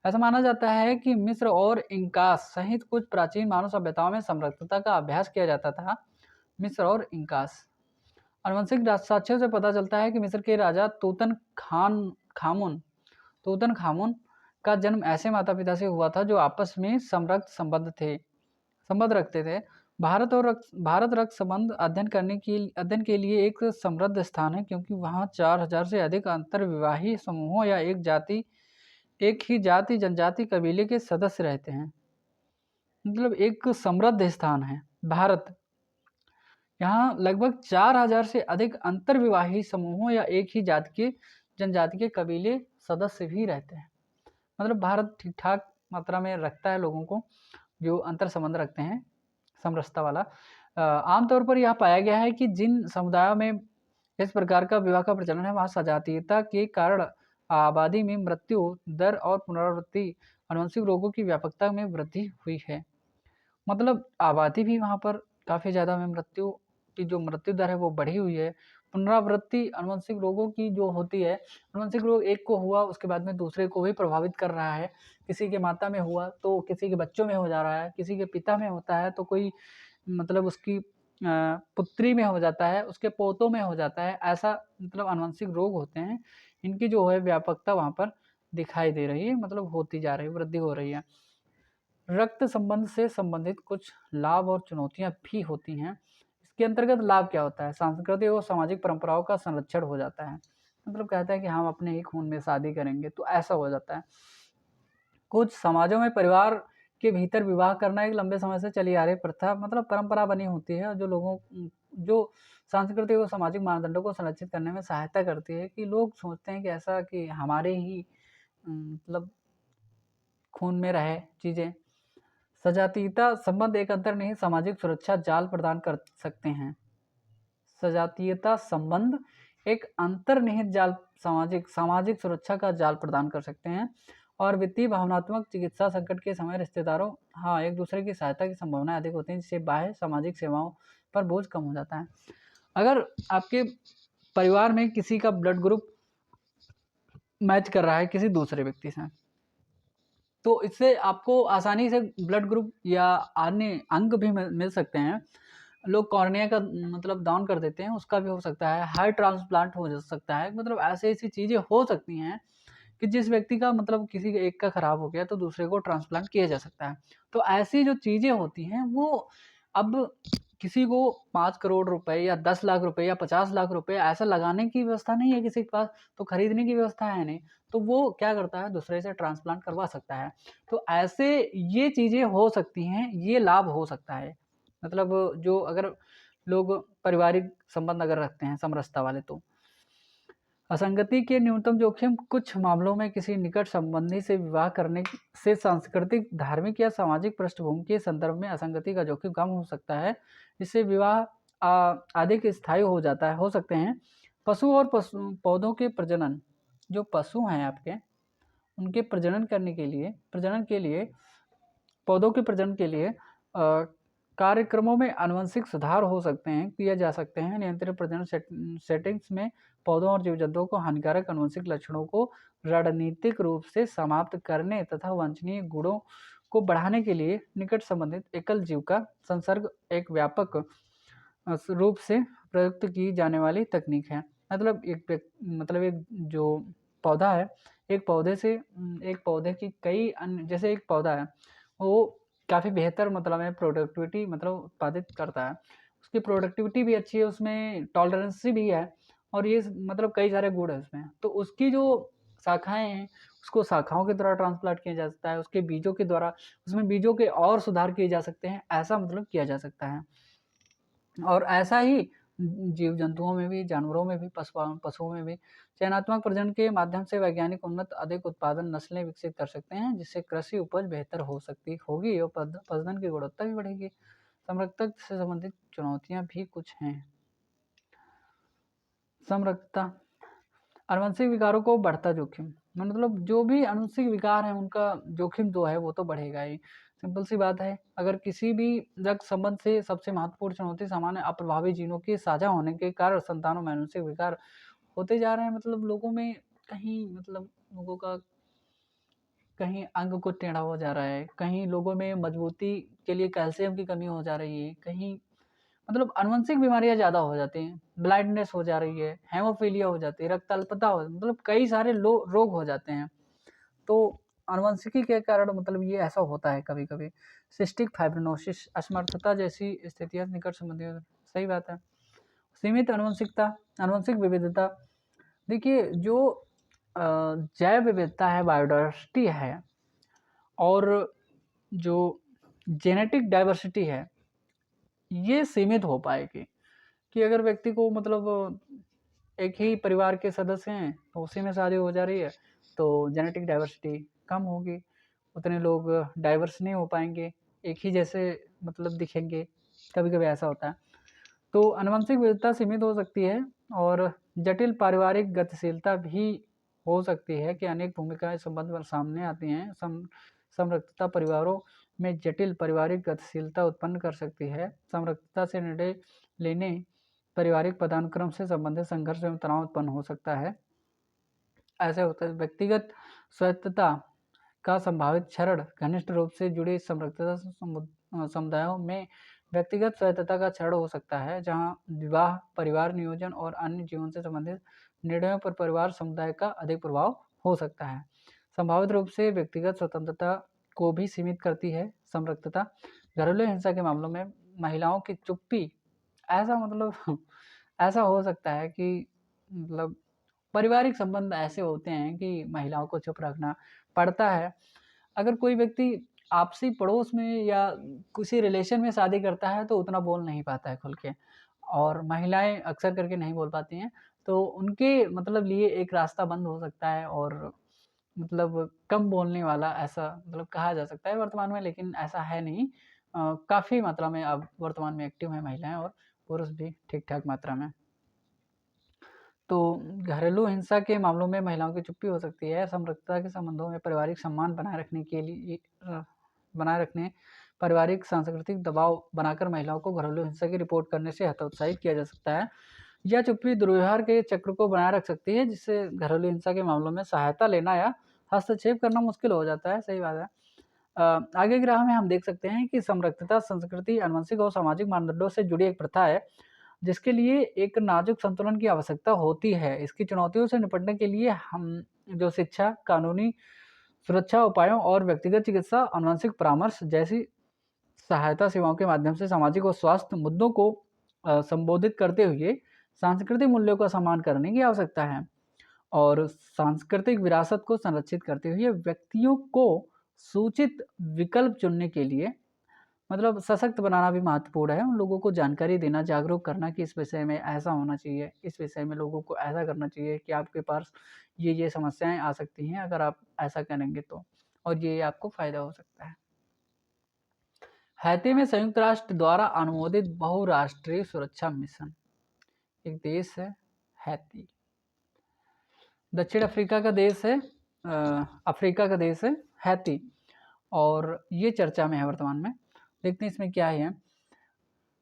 ऐसा माना जाता है कि मिस्र और इंकास सहित कुछ प्राचीन मानव सभ्यताओं में समरसता का अभ्यास किया जाता था। मिस्र और इंकास। आनुवंशिक साक्ष्यों से पता चलता है कि मिस्र के राजा तूतन खामुन का जन्म ऐसे माता पिता से हुआ था जो आपस में समरस संबंध रखते थे। भारत रक्त संबंध अध्ययन के लिए एक समृद्ध स्थान है, क्योंकि वहाँ 4000 से अधिक अंतर्विवाही समूहों या एक ही जाति जनजाति कबीले के सदस्य रहते हैं। मतलब एक समृद्ध स्थान है भारत। यहाँ लगभग 4000 से अधिक अंतर्विवाही समूहों या एक ही जनजाति के कबीले सदस्य भी रहते हैं। मतलब भारत ठीक ठाक मात्रा में रखता है लोगों को जो अंतर संबंध रखते हैं समरसता वाला। आमतौर पर यह पाया गया है कि जिन समुदायों में इस प्रकार का विवाह का प्रचलन है वहाँ सजातीयता के कारण आबादी में मृत्यु दर और पुनरावृत्ति आनुवंशिक रोगों की व्यापकता में वृद्धि हुई है। मतलब आबादी भी वहाँ पर काफ़ी ज़्यादा में मृत्यु की जो मृत्यु दर है वो बढ़ी हुई है। पुनरावृत्ति आनुवंशिक रोगों की जो होती है, आनुवंशिक रोग एक को हुआ उसके बाद में दूसरे को भी प्रभावित कर रहा है। किसी के माता में हुआ तो किसी के बच्चों में हो जा रहा है, किसी के पिता में होता है तो कोई मतलब उसकी पुत्री में हो जाता है, उसके पोतों में हो जाता है। ऐसा मतलब आनुवंशिक रोग होते हैं, इनकी जो है व्यापकता वहाँ पर दिखाई दे रही है, मतलब होती जा रही है, वृद्धि हो रही है। रक्त संबंध से संबंधित कुछ लाभ और चुनौतियां भी होती हैं। इसके अंतर्गत लाभ क्या होता है? सांस्कृतिक और सामाजिक परंपराओं का संरक्षण हो जाता है। मतलब कहता है कि हम अपने ही खून में शादी करेंगे, तो ऐसा हो जाता है। कुछ समाजों में परिवार के भीतर विवाह करना एक लंबे समय से चली आ रही प्रथा, मतलब परंपरा बनी होती है, जो सांस्कृतिक और सामाजिक मानदंडों को संरक्षित करने में सहायता करती है। कि लोग सोचते हैं कि ऐसा कि हमारे ही मतलब खून में रहे चीज़ें। सजातीयता संबंध एक अंतर्निहित सामाजिक सुरक्षा जाल प्रदान कर सकते हैं। सजातीयता संबंध एक अंतर्निहित जाल सामाजिक सुरक्षा का जाल प्रदान कर सकते हैं और वित्तीय, भावनात्मक, चिकित्सा संकट के समय रिश्तेदारों एक दूसरे की सहायता की संभावना अधिक होती है, जिससे बाह्य सामाजिक सेवाओं पर बोझ कम हो जाता है। अगर आपके परिवार में किसी का ब्लड ग्रुप मैच कर रहा है किसी दूसरे व्यक्ति से, तो इससे आपको आसानी से ब्लड ग्रुप या अन्य अंग भी मिल सकते हैं। लोग कॉर्निया का मतलब दान कर देते हैं, उसका भी हो सकता है। हार्ट ट्रांसप्लांट हो सकता है। मतलब ऐसी चीज़ें हो सकती हैं कि जिस व्यक्ति का मतलब किसी एक का खराब हो गया तो दूसरे को ट्रांसप्लांट किया जा सकता है। तो ऐसी जो चीज़ें होती हैं वो अब किसी को 5 करोड़ रुपए या 10 लाख रुपए या 50 लाख रुपए ऐसा लगाने की व्यवस्था नहीं है किसी के पास, तो खरीदने की व्यवस्था है नहीं, तो वो क्या करता है दूसरे से ट्रांसप्लांट करवा सकता है। तो ऐसे ये चीज़ें हो सकती हैं, ये लाभ हो सकता है। मतलब जो अगर लोग पारिवारिक संबंध अगर रखते हैं समरसता वाले तो। असंगति के न्यूनतम जोखिम कुछ मामलों में किसी निकट संबंधी से विवाह करने से सांस्कृतिक, धार्मिक या सामाजिक पृष्ठभूमि के संदर्भ में असंगति का जोखिम कम हो सकता है। इससे विवाह अधिक स्थायी हो सकते हैं। पशु और पौधों के प्रजनन, जो पशु हैं आपके, उनके प्रजनन के लिए पौधों के प्रजनन के लिए कार्यक्रमों में आनुवंशिक सुधार किए जा सकते हैं। नियंत्रित प्रजनन सेटिंग्स में पौधों और जीव जंतुओं को हानिकारक आनुवंशिक लक्षणों को रणनीतिक रूप से समाप्त करने तथा वांछनीय गुणों को बढ़ाने के लिए निकट संबंधित एकल जीव का संसर्ग एक व्यापक रूप से प्रयुक्त की जाने वाली तकनीक है। मतलब एक जो पौधा है, एक पौधे की कई अन्य, जैसे एक पौधा है वो काफ़ी बेहतर में प्रोडक्टिविटी उत्पादित करता है। उसकी प्रोडक्टिविटी भी अच्छी है, उसमें टॉलरेंस भी है और ये कई सारे गुण है उसमें। तो उसकी जो शाखाएँ हैं, उसको शाखाओं के द्वारा ट्रांसप्लांट किया जा सकता है, उसके बीजों के द्वारा उसमें बीजों के और सुधार किए जा सकते हैं, ऐसा किया जा सकता है। और ऐसा ही जीव जंतुओं में भी, जानवरों में भी, पशुओं में भी चयनात्मक प्रजनन के माध्यम से वैज्ञानिक उन्नत अधिक उत्पादन नस्लें विकसित कर सकते हैं, जिससे कृषि उपज बेहतर होगी और प्रजनन की गुणवत्ता भी बढ़ेगी। समरसता से संबंधित चुनौतियां भी कुछ हैं। समरसता, आनुवंशिक विकारों को बढ़ता जोखिम, जो भी आनुवंशिक विकार हैं उनका जोखिम जो है वो तो बढ़ेगा ही। सिंपल सी बात है, अगर किसी भी रक्त संबंध से सबसे महत्वपूर्ण चुनौती सामान्य अप्रभावी जीनों के साझा होने के कारण संतानों में आनुवंशिक विकार होते जा रहे हैं। लोगों में कहीं लोगों का कहीं अंग को टेढ़ा हो जा रहा है, कहीं लोगों में मजबूती के लिए कैल्शियम की कमी हो जा रही है, कहीं आनुवंशिक बीमारियां ज़्यादा हो जाती हैं, ब्लाइंडनेस हो जा रही है, हेमोफीलिया हो जाती है, रक्त अल्पता कई सारे रोग हो जाते हैं। तो आनुवंशिकी के कारण ये ऐसा होता है कभी कभी। सिस्टिक फाइब्रोसिस, असमर्थता जैसी स्थितियां निकट संबंधी, सही बात है। सीमित आनुवंशिकता, आनुवंशिक विविधता, देखिए जो जैव विविधता है, बायोडाइवर्सिटी है, और जो जेनेटिक डाइवर्सिटी है, ये सीमित हो पाएगी कि अगर व्यक्ति को एक ही परिवार के सदस्य हैं तो उसी में शादी हो जा रही है तो जेनेटिक डाइवर्सिटी कम होगी, उतने लोग डाइवर्स नहीं हो पाएंगे, एक ही जैसे दिखेंगे, कभी कभी ऐसा होता है। तो आनुवंशिक विविधता सीमित हो सकती है और जटिल पारिवारिक गतिशीलता भी हो सकती है कि अनेक भूमिकाएं संबंध में सामने आती हैं। समरसता परिवारों में जटिल पारिवारिक गतिशीलता उत्पन्न कर सकती है। समरसता से निर्णय लेने, पारिवारिक पदानुक्रम से संबंधित संघर्ष एवं तनाव उत्पन्न हो सकता है। ऐसे होता है व्यक्तिगत स्वायत्तता का संभावित क्षरण, घनिष्ठ रूप से जुड़े समरसता समुदायों में व्यक्तिगत स्वायत्तता का क्षरण हो सकता है, जहां विवाह, परिवार नियोजन और अन्य जीवन से संबंधित निर्णयों पर परिवार समुदाय का अधिक प्रभाव हो सकता है। संभावित रूप से व्यक्तिगत स्वतंत्रता को भी सीमित करती है समरसता। घरेलू हिंसा के मामलों में महिलाओं की चुप्पी, ऐसा ऐसा हो सकता है कि पारिवारिक संबंध ऐसे होते हैं कि महिलाओं को चुप रखना पड़ता है। अगर कोई व्यक्ति आपसी पड़ोस में या किसी रिलेशन में शादी करता है तो उतना बोल नहीं पाता है खुल के, और महिलाएं अक्सर करके नहीं बोल पाती हैं, तो उनके लिए एक रास्ता बंद हो सकता है और कम बोलने वाला, ऐसा कहा जा सकता है वर्तमान में, लेकिन ऐसा है नहीं। काफ़ी मात्रा में अब वर्तमान में एक्टिव हैं महिलाएं और पुरुष भी ठीक ठाक मात्रा में। तो घरेलू हिंसा के मामलों में महिलाओं की चुप्पी हो सकती है। समरसता के संबंधों में पारिवारिक सम्मान बनाए रखने पारिवारिक सांस्कृतिक दबाव बनाकर महिलाओं को घरेलू हिंसा की रिपोर्ट करने से हतोत्साहित किया जा सकता है। यह चुप्पी दुर्व्यवहार के चक्र को बनाए रख सकती है, जिससे घरेलू हिंसा के मामलों में सहायता लेना या हस्तक्षेप करना मुश्किल हो जाता है। सही बात है। आगे की राह में हम देख सकते हैं कि समरसता संस्कृति, आनुवंशिक और सामाजिक मानदंडों से जुड़ी एक प्रथा है, जिसके लिए एक नाजुक संतुलन की आवश्यकता होती है। इसकी चुनौतियों से निपटने के लिए हम जो शिक्षा, कानूनी सुरक्षा उपायों और व्यक्तिगत चिकित्सा, आनुवंशिक परामर्श जैसी सहायता सेवाओं के माध्यम से सामाजिक और स्वास्थ्य मुद्दों को संबोधित करते हुए सांस्कृतिक मूल्यों का सम्मान करने की आवश्यकता है। और सांस्कृतिक विरासत को संरक्षित करते हुए व्यक्तियों को सूचित विकल्प चुनने के लिए मतलब सशक्त बनाना भी महत्वपूर्ण है, उन लोगों को जानकारी देना, जागरूक करना कि इस विषय में ऐसा होना चाहिए, इस विषय में लोगों को ऐसा करना चाहिए कि आपके पास ये समस्याएँ आ सकती हैं अगर आप ऐसा करेंगे तो, और ये आपको फ़ायदा हो सकता है। हैती में संयुक्त राष्ट्र द्वारा अनुमोदित बहुराष्ट्रीय सुरक्षा मिशन, एक देश है हैती, दक्षिण अफ्रीका का देश है, अफ्रीका का देश है हैती, और ये चर्चा में है वर्तमान में। देखते हैं इसमें क्या है।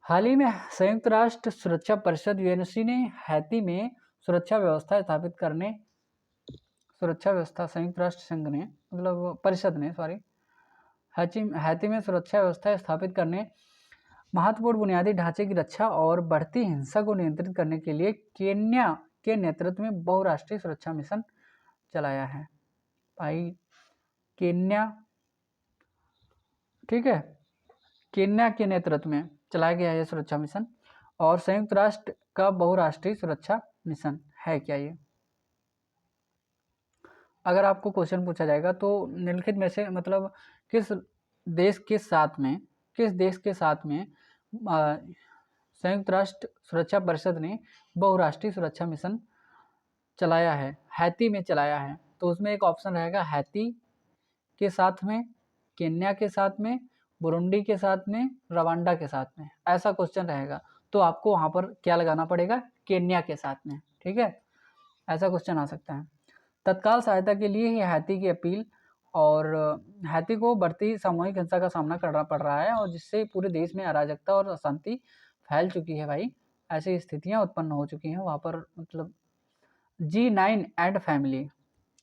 हाल ही में संयुक्त राष्ट्र सुरक्षा परिषद यूएनएससी ने हैती में सुरक्षा व्यवस्था स्थापित करने, सुरक्षा व्यवस्था संयुक्त राष्ट्र संघ ने मतलब परिषद ने सॉरी हैती में सुरक्षा व्यवस्था स्थापित करने, महत्वपूर्ण बुनियादी ढांचे की रक्षा और बढ़ती हिंसा को नियंत्रित करने के लिए केन्या के नेतृत्व में बहुराष्ट्रीय सुरक्षा मिशन चलाया है। भाई केन्या, ठीक है, केन्या के नेतृत्व में चलाया गया है सुरक्षा मिशन, और संयुक्त राष्ट्र का बहुराष्ट्रीय सुरक्षा मिशन है क्या ये? अगर आपको क्वेश्चन पूछा जाएगा तो निम्नलिखित में से मतलब किस देश के साथ में संयुक्त राष्ट्र सुरक्षा परिषद ने बहुराष्ट्रीय सुरक्षा मिशन चलाया है, हैती में चलाया है? तो उसमें एक ऑप्शन रहेगा हैती के साथ में, केन्या के साथ में, बुरुंडी के साथ में, रवांडा के साथ में, ऐसा क्वेश्चन रहेगा। तो आपको वहाँ पर क्या लगाना पड़ेगा? केन्या के साथ में, ठीक है, ऐसा क्वेश्चन आ सकता है। तत्काल सहायता के लिए ही हैती की अपील, और हैती को बढ़ती सामूहिक हिंसा का सामना करना पड़ रहा है और जिससे पूरे देश में अराजकता और अशांति फैल चुकी है भाई, ऐसी स्थितियाँ उत्पन्न हो चुकी हैं वहाँ पर, मतलब G9 एंड फैमिली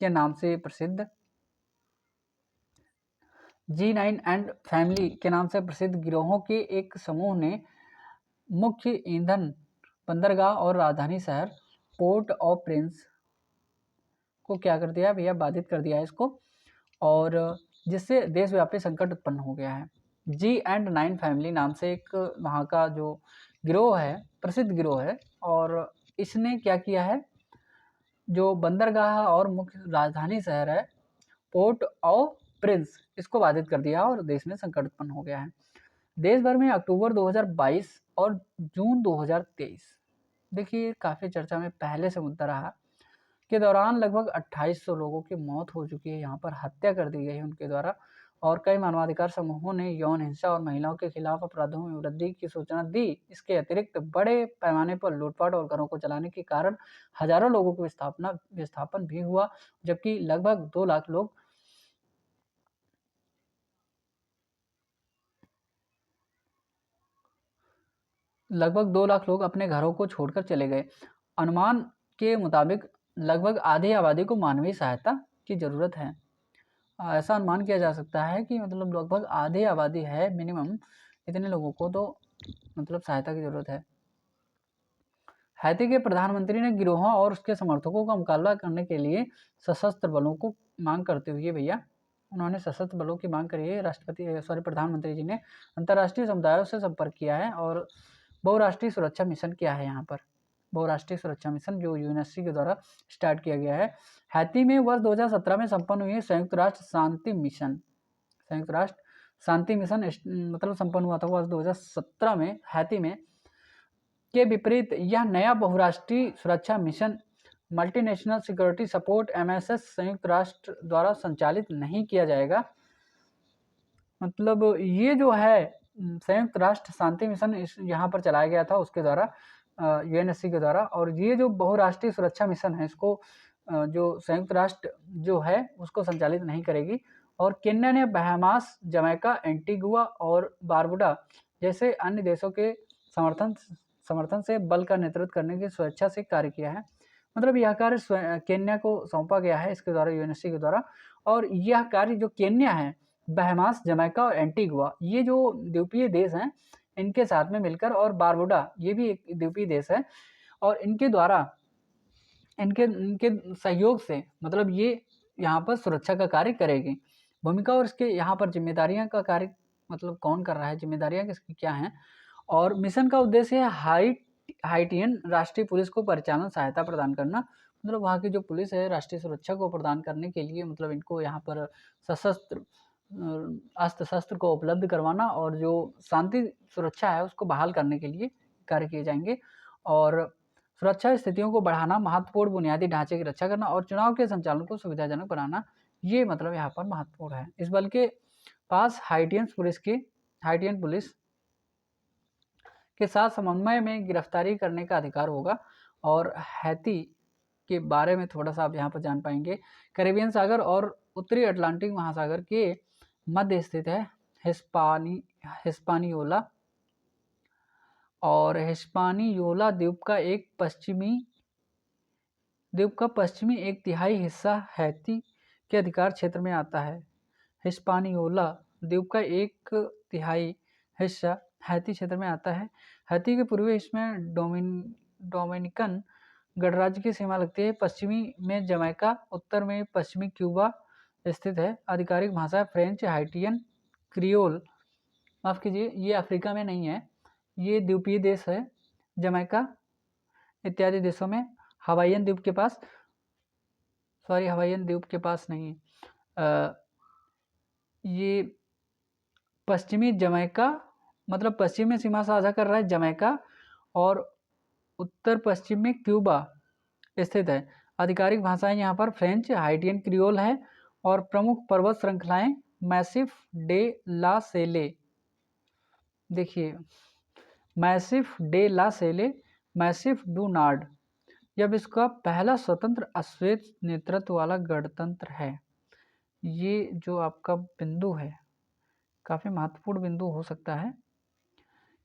के नाम से प्रसिद्ध, G9 एंड फैमिली के नाम से प्रसिद्ध गिरोहों के एक समूह ने मुख्य ईंधन बंदरगाह और राजधानी शहर पोर्ट ऑफ प्रिंस को क्या कर दिया भैया? बाधित कर दिया है इसको, और जिससे देशव्यापी संकट उत्पन्न हो गया है। G9 फैमिली नाम से एक वहाँ का जो गिरोह है, प्रसिद्ध गिरोह है, और इसने क्या किया है, जो बंदरगाह और मुख्य राजधानी शहर है पोर्ट ऑफ प्रिंस, इसको बाधित कर दिया और देश में संकट उत्पन्न हो गया है। देश भर में अक्टूबर 2022 और जून 2023, देखिए काफ़ी चर्चा में पहले से मुद्दा रहा, के दौरान लगभग 2800 लोगों की मौत हो चुकी है, यहाँ पर हत्या कर दी गई है उनके द्वारा, और कई मानवाधिकार समूहों ने यौन हिंसा और महिलाओं के खिलाफ अपराधों में वृद्धि की सूचना दी। इसके अतिरिक्त बड़े पैमाने पर लूटपाट और घरों को चलाने के कारण हजारों लोगों को विस्थापन भी हुआ, जबकि लगभग 2 लाख लोग अपने घरों को छोड़कर चले गए। अनुमान के मुताबिक लगभग आधी आबादी को मानवीय सहायता की ज़रूरत है। ऐसा अनुमान किया जा सकता है कि मतलब लगभग आधी आबादी है मिनिमम, इतने लोगों को तो मतलब सहायता की ज़रूरत है। हैती के प्रधानमंत्री ने गिरोहों और उसके समर्थकों का मुकाबला करने के लिए सशस्त्र बलों को मांग करते हुए भैया, उन्होंने सशस्त्र बलों की मांग करी है। प्रधानमंत्री जी ने अंतर्राष्ट्रीय समुदायों से संपर्क किया है, और बहुराष्ट्रीय सुरक्षा मिशन क्या है यहाँ पर? बहुराष्ट्रीय सुरक्षा मिशन जो यूएनएससी के द्वारा स्टार्ट किया गया है। हैती में वर्ष 2017 में संपन्न हुई संयुक्त राष्ट्र शांति मिशन मतलब संपन्न हुआ था वर्ष 2017 में हैती में। के विपरीत यह नया बहुराष्ट्रीय सुरक्षा mission multinational security support MSS संयुक्त राष्ट्र द्वारा संचालित नहीं किया जाएगा। मतलब ये जो है संयुक्त राष्ट्र शांति मिशन यहाँ पर चलाया गया था उसके द्वारा, यूएनएससी के द्वारा, और ये जो बहुराष्ट्रीय सुरक्षा मिशन है इसको जो संयुक्त राष्ट्र जो है उसको संचालित नहीं करेगी। और केन्या ने बहामास, जमैका, एंटीगुआ और बारबुडा जैसे अन्य देशों के समर्थन से बल का नेतृत्व करने की स्वेच्छा से कार्य किया है। मतलब यह कार्य केन्या को सौंपा गया है इसके द्वारा, यूएनएससी के द्वारा, और यह कार्य जो केन्या है, बहामास, जमैका और एंटीगुआ ये जो द्वीपीय देश हैं इनके साथ में मिलकर, और बारबुडा ये भी एक द्वीपीय देश है, और इनके द्वारा इनके सहयोग से मतलब ये यहाँ पर सुरक्षा का कार्य करेगी। भूमिका और इसके यहाँ पर जिम्मेदारियाँ का कार्य मतलब कौन कर रहा है, जिम्मेदारियाँ किसकी क्या हैं, और मिशन का उद्देश्य है हाइटियन राष्ट्रीय पुलिस को परिचालन सहायता प्रदान करना। मतलब वहाँ की जो पुलिस है राष्ट्रीय सुरक्षा को प्रदान करने के लिए मतलब इनको यहाँ पर सशस्त्र अस्त्र शस्त्र को उपलब्ध करवाना और जो शांति सुरक्षा है उसको बहाल करने के लिए कार्य किए जाएंगे। और सुरक्षा स्थितियों को बढ़ाना, महत्वपूर्ण बुनियादी ढांचे की रक्षा करना और चुनाव के संचालन को सुविधाजनक बनाना, ये मतलब यहाँ पर महत्वपूर्ण है। इस बल के पास हाइटियन पुलिस के साथ समन्वय में गिरफ्तारी करने का अधिकार होगा। और हैती के बारे में थोड़ा सा आप यहाँ पर जान पाएंगे। कैरिबियन सागर और उत्तरी अटलांटिक महासागर के मध्य स्थित है हिस्पानियोला, और हिस्पानियोला द्वीप का पश्चिमी एक तिहाई हिस्सा हैती के अधिकार क्षेत्र में आता है। हिस्पानियोला द्वीप का एक तिहाई हिस्सा हैती क्षेत्र में आता है। हैती के पूर्वी हिस्से में डोमिनिकन गणराज्य की सीमा लगती है। पश्चिमी में जमैका, उत्तर में पश्चिमी क्यूबा स्थित है। आधिकारिक भाषा फ्रेंच, हाइटियन, क्रियोल। माफ कीजिए, ये अफ्रीका में नहीं है, ये द्वीपीय देश है। जमैका इत्यादि देशों में हवाईयन द्वीप के पास नहीं, ये पश्चिमी जमैका, मतलब पश्चिम में सीमा साझा कर रहा है जमैका, और उत्तर पश्चिम में क्यूबा स्थित है। आधिकारिक भाषाएं यहाँ पर फ्रेंच, हाइटियन, क्रियोल है। और प्रमुख पर्वत श्रृंखलाएं मैसिफ डे ला सेले, देखिए Massif de la Selle, Massif du Nord, यह विश्व का पहला स्वतंत्र अश्वेत नेतृत्व वाला गणतंत्र है। ये जो आपका बिंदु है काफ़ी महत्वपूर्ण बिंदु हो सकता है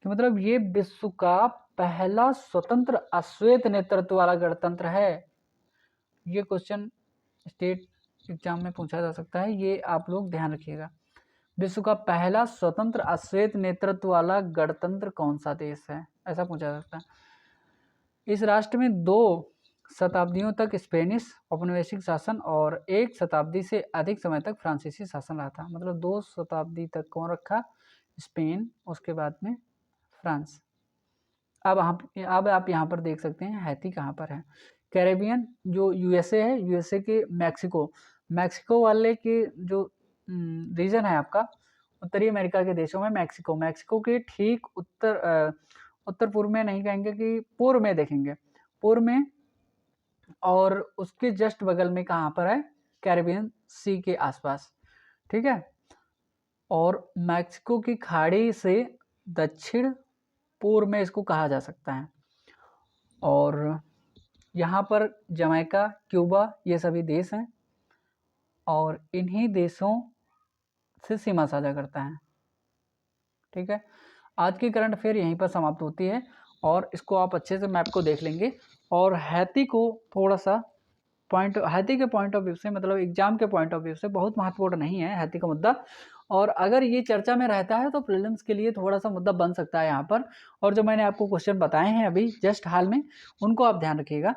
कि मतलब ये विश्व का पहला स्वतंत्र अश्वेत नेतृत्व वाला गणतंत्र है। ये क्वेश्चन स्टेट एग्जाम में पूछा जा सकता है, ये आप लोग ध्यान रखिएगा। विश्व का पहला स्वतंत्र अश्वेत नेतृत्व वाला गणतंत्र कौन सा देश है, ऐसा पूछा जा सकता है। इस राष्ट्र में 2 शताब्दियों तक स्पेनिश औपनिवेशिक शासन और 1 शताब्दी से अधिक समय तक फ्रांसीसी शासन रहा था। मतलब 2 शताब्दी तक कौन रखा? स्पेन, उसके बाद में फ्रांस। अब आप यहाँ पर देख सकते हैं हैती कहाँ पर है। कैरेबियन जो यूएसए है, यूएसए के मैक्सिको वाले के जो रीजन है आपका, उत्तरी अमेरिका के देशों में मैक्सिको के ठीक उत्तर पूर्व में नहीं कहेंगे कि पूर्व में देखेंगे, पूर्व में, और उसके जस्ट बगल में कहाँ पर है? कैरेबियन सी के आसपास, ठीक है। और मैक्सिको की खाड़ी से दक्षिण पूर्व में इसको कहा जा सकता है। और यहाँ पर जमैका, क्यूबा, ये सभी देश हैं और इन्हीं देशों से सीमा साझा करता है, ठीक है। आज की करंट अफेयर यहीं पर समाप्त होती है और इसको आप अच्छे से मैप को देख लेंगे। और हैती को थोड़ा सा हैती के पॉइंट ऑफ व्यू से, मतलब एग्जाम के पॉइंट ऑफ व्यू से बहुत महत्वपूर्ण नहीं है हैती का मुद्दा, और अगर ये चर्चा में रहता है तो प्रीलिम्स के लिए थोड़ा सा मुद्दा बन सकता है यहाँ पर। और जो मैंने आपको क्वेश्चन बताए हैं अभी जस्ट हाल में, उनको आप ध्यान रखिएगा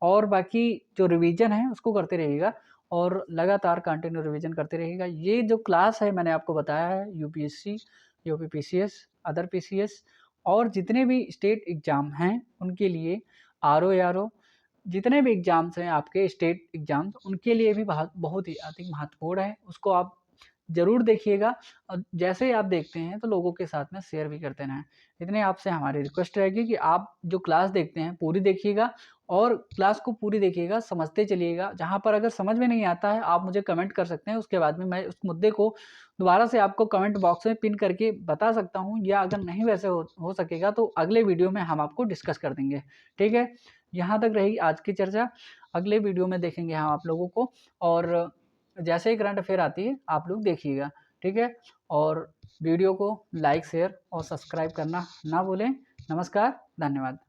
और बाकी जो रिवीजन है उसको करते रहिएगा और लगातार कंटिन्यू रिवीजन करते रहिएगा। ये जो क्लास है मैंने आपको बताया है यूपीएससी, यूपीपीसीएस, अदर पीसीएस और जितने भी स्टेट एग्ज़ाम हैं उनके लिए, आरओ जितने भी एग्ज़ाम्स हैं आपके स्टेट एग्ज़ाम्स, उनके लिए भी बहुत ही अधिक महत्वपूर्ण है। उसको आप ज़रूर देखिएगा और जैसे ही आप देखते हैं तो लोगों के साथ में शेयर भी करते रहें। इतने आपसे हमारी रिक्वेस्ट रहेगी कि आप जो क्लास देखते हैं पूरी देखिएगा और क्लास को पूरी देखिएगा, समझते चलिएगा। जहाँ पर अगर समझ में नहीं आता है आप मुझे कमेंट कर सकते हैं, उसके बाद में मैं उस मुद्दे को दोबारा से आपको कमेंट बॉक्स में पिन करके बता सकता हूँ, या अगर नहीं वैसे हो सकेगा तो अगले वीडियो में हम आपको डिस्कस कर देंगे, ठीक है। यहाँ तक रही आज की चर्चा, अगले वीडियो में देखेंगे हम आप लोगों को, और जैसे ही करंट अफेयर आती है आप लोग देखिएगा, ठीक है। और वीडियो को लाइक, शेयर और सब्सक्राइब करना ना भूलें। नमस्कार, धन्यवाद।